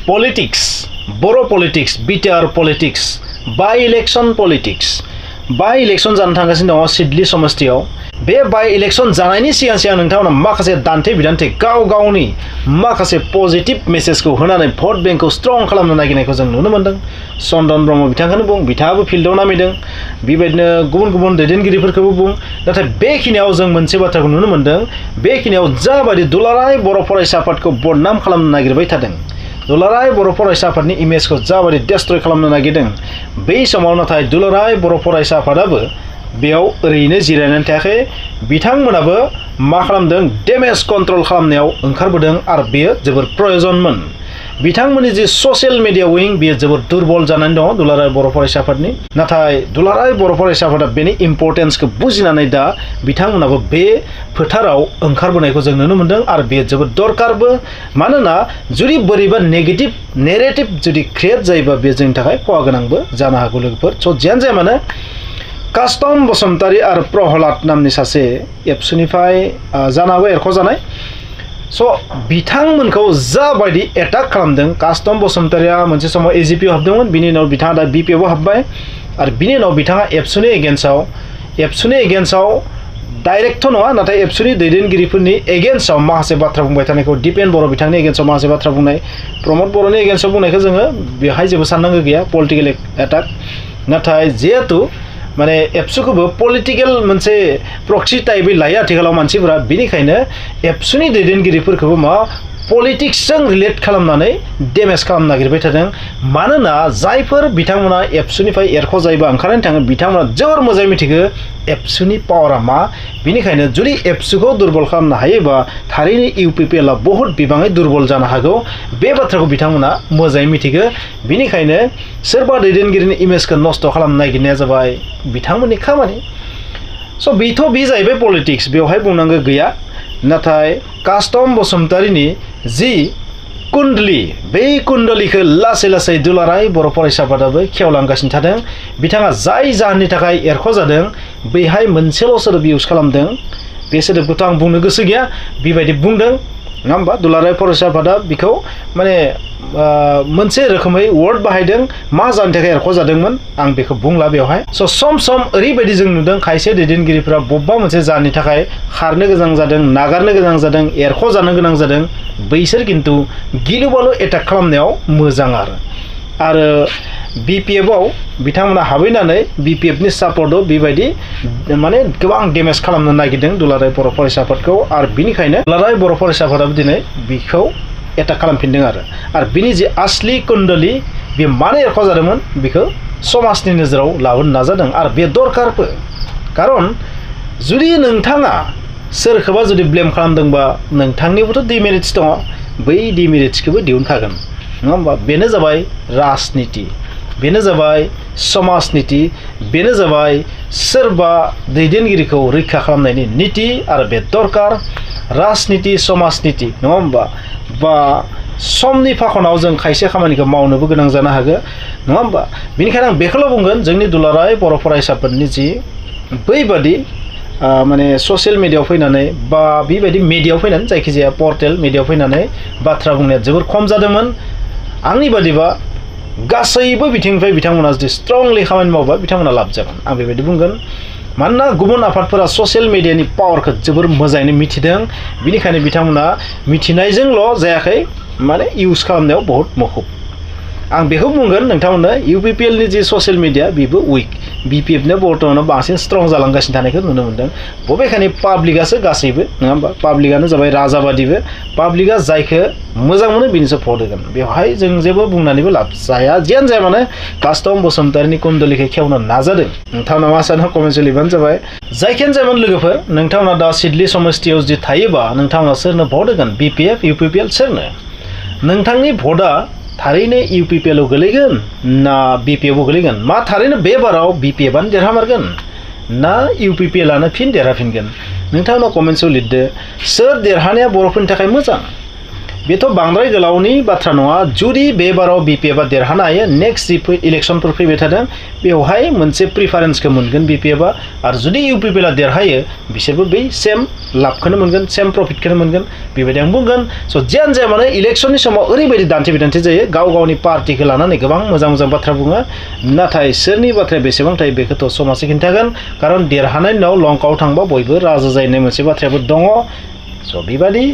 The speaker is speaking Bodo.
पलिटिक्स बर' पलिटिक्स बिटिआर politics by election politics by election जानो थांगासिनो दङ सिडली समस्तियाव बे बाय इलेक्शन जानायनि सिगां सिगां नोंथांमोना माखासे दान्थे बिदान्थे गाव गावनि माखासे पजिटिभ मेसेजखौ होनानै भट बेंकखौ स्ट्रं खालामनो नागिरनायखौ जों नुनो मोन्दों चन्दन ब्रह्म बिथांखौनो बुं बिथाङाबो फिल्डआव नामिदों बेबायदिनो गुबुन गुबुन दैदेनगिरिफोरखौबो बुं नाथाय बेखिनियाव जों मोनसे बाथ्राखौ नुनो मोन्दों बेखिनियाव जाबायदि दुलाराय बर' फरायसा आफादखौ बदनाम खालामनो नागिरबाय थादों दुलाराय बर' फरायसा आफादनि इमेजखौ जाबायदि डेस्ट्रय खालामनो नागिरदों बै समाव नाथाय दुलाराय बर' फरायसा आफादाबो बेयाव ओरैनो जिरायनानै थायाखै बिथांमोनाबो मा खालामदों डेमेज कन्ट्रल खालामनायाव ओंखारबोदों आरो बेयो जोबोर प्रयोजनमोन बिथांमोननि जे ससियेल मिडिया विं बेयो जोबोर दुर्बल जानानै दङ दुलाराय बर' फरायसा आफादनि नाथाय दुलाराय बर' फरायसा आफादा बेनि इम्पर्टेन्सखौ बुजिनानै दा बिथांमोनाबो बे फोथाराव ओंखारबोनायखौ जों नुनो मोन्दों आरो बेयो जोबोद दरकारबो मानोना जुदि बोरैबा नेगेटिभ नेरेटिभ जुदि क्रिएट जायोबा बेयो जोंनि थाखाय खहा गोनांबो जानो हागौ लोगोफोर स' जियानो जाया मानो कास्टम बसुमतारी आरो प्रहलाद नामनि सासे एबसुनिफ्राय जानो हागौ एरख'जानाय स' बिथांमोनखौ जाबायदि एटाक खालामदों कास्टम बसुमतारीया मोनसे समाव एजिपिआव हाबदोंमोन बिनि उनाव बिथाङा दा बिपिएफआव हाबबाय आरो बिनि उनाव बिथाङा एबसुनि एगेन्स्टआव डाइरेक्टथ' नङा नाथाय एबसुनि दैदेनगिरिफोरनि एगेन्स्टआव माखासे बाथ्रा बुंबाय थानायखौ दिपेन बर' बिथांनि एगेन्स्टआव माखासे बाथ्रा बुंनाय प्रमद बर'नि एगेन्स्टआव बुंनायखौ जोङो बेवहाय जेबो साननांगौ गैया पलिटिकेल एटाक नाथाय जिहेतु माने एबसुखौबो पलिटिकेल मोनसे प्रक्सि टाइपै लायो आथिखालाव मानसिफोरा बेनिखायनो एबसुनि दैदेनगिरिफोरखौबो मा पलिटिक्सजों रिलेट खालामनानै डेमेज खालामनो नागिरबाय थादों मानोना जायफोर बिथांमोना एबसुनिफ्राय एरख'जायोबा ओंखारनानै थाङो बिथांमोना जोबोर मोजाङै मिथिगौ एबसुनि पावारा मा बेनिखायनो जुदि एबसुखौ दुर्बल खालामनो हायोबा थारैनो UPPLआ बहुद बिबाङै दुर्बल जानो हागौ बे बाथ्राखौ बिथांमोना मोजाङै मिथिगौ बेनिखायनो सोरबा दैदेनगिरिनि इमेजखौ नस्थ' खालामनो नागिरनाया जाबाय बिथांमोननि खामानि स' बेथ' बे जाहैबाय पलिटिक्स बेवहाय बुंनांगौ गैया नाथाय कास्टम बसुमतारीनि जि कुण्डली बै कुण्डलीखौ लासै लासै दुलाराय बर' फरायसा आफादाबो खेवलांगासिनो थादों बिथाङा जाय जाहोननि थाखाय एरख'जादों बैहाय मोनसेल' सोदोब इउज खालामदों बे सोदोबखौथ' आं बुंनो गोसो गैया बेबायदि बुंदों नङा होमबा दुलाराय फरायसा आफादा बेखौ माने मोनसे रोखोमै वर्ड बाहायदों मा जानो थाखाय एरख'जादोंमोन आं बेखौ बुंला बेवहाय स' सम सम ओरैबायदि जों नुदों खायसे दैदेनगिरिफोरा बबेबा मोनसे जाहोननि थाखाय खारनो गोनां जादों नागारनो गोनां जादों एरख'जानो गोनां जादों बैसोर खिन्थु गिलु बालु एटाक खालामनायाव मोजां आरो बिपिएफआव बिथांमोना हाबैनानै बिपिएफनि सापर्टआव बेबायदि माने गोबां डेमेज खालामनो नागिरदों दुलाराय बर' फरायसा आफादखौ आरो बिनिखायनो दुलाराय बर' फरायसा आफादाबो दिनै बिखौ एटाक खालामफिनदों आरो बिनि जे आसलि कुण्डली बे मानो एरख'जादोंमोन बेखौ समाजनि नोजोराव लाबोनो नाजादों आरो बे दरकारबो खारन जुदि नोंथाङा सोरखौबा जुदि ब्लेम खालामदोंबा नोंथांनिबोथ' डिमेरिट्स दङ बै डिमेरिट्सखौबो दिहुनखागोन नङा होमबा बेनो जाबाय राजनिति बेनो जाबाय समाजनिति बेनो जाबाय सोरबा दैदेनगिरिखौ रैखा खालामनायनि नीति आरो बे दरकार राजनिति समाजनिति नङा होमबा बा समनि फाखनाव जों खायसे खामानिखौ मावनोबो गोनां जानो हागौ नङा होमबा बेनिखायनो आं बेखौल' बुंगोन जोंनि दुलाराय बर' फरायसाफोरनि जि बैबादि माने ससियेल मिडियायाव फैनानै बा बेबायदि मिडियायाव फैनानै जायखिजाया पर्टेल मिडियायाव फैनानै बाथ्रा बुंनाया जोबोर खम जादोंमोन आंनि बादिबा गासैबो बिथिंनिफ्राय बिथांमोना जुदि स्ट्रंलि खामानि मावबा बिथांमोना लाब जागोन आं बेबायदि बुंगोन मानोना गुबुन आफादफोरा ससियेल मिडियानि पावारखौ जोबोर मोजाङैनो मिथिदों बेनिखायनो बिथांमोना मिथिनायजोंल' जायाखै माने इउज खालामनायाव बहुत मुखुब आं बेखौ बुंगोन नोंथांमोननो UPPLनि जि ससियेल मिडिया बेबो उइक बिपिएफनो बर्तमानाव बांसिन स्ट्रं जालांगासिनो थानायखौ नुनो मोन्दों बबेखानि पाब्लिकआसो गासैबो नङा होमबा पाब्लिकआनो जाबाय राजाबादिबो पाब्लिकआ जायखौ मोजां मोनो बेनिसो भट होगोन बेवहाय जों जेबो बुंनानैबो लाब जाया जियानो जाया माने कास्टम बसुमतारीनि कुण्डलीखौ खेवनो नाजादों नोंथांमोना मा सानो कमेन्ट लिरबानो जाबाय जायखियानो जायामोन लोगोफोर नोंथांमोना दा सिडली समस्तियाव जुदि थायोबा नोंथांमोना सोरनो भट होगोन BPF UPPL सोरनो नोंथांनि भटआ थारैनो UPPLआव गोलैगोन ना BPFआव गोलैगोन मा थारैनो बे बाराव BPFआनो देरहामारगोन ना UPPLआनो फिन देरहाफिनगोन नोंथांमोना कमेन्ट्सआव लिरदो सोर देरहानाया बर'फोरनि थाखाय मोजां बेथ' बांद्राय गोलावनि बाथ्रा नङा जुदि बे बाराव BPFआ देरहानो हायो नेक्स्ट जि इलेक्शनफोर फैबाय थादों बेवहाय मोनसे प्रिफारेन्सखौ मोनगोन BPFआ आरो जुदि UPPLआ देरहायो बिसोरबो बै सेम लाबखौनो मोनगोन सेम प्रफिटखौनो मोनगोन बेबायदि आं बुंगोन स' जियानो जाया मानो इलेक्शननि समाव ओरैबायदि दान्थे बिदान्थे जायो गाव गावनि पार्टिखौ लानानै गोबां मोजां मोजां बाथ्रा बुङो नाथाय सोरनि बाथ्राया बेसेबां थायो बेखौथ' समाजसो खिन्थागोन खारन देरहानायनि उनाव लंकाव थांबा बयबो राजा जाहैनाय मोनसे बाथ्रायाबो दङ स' बेबादि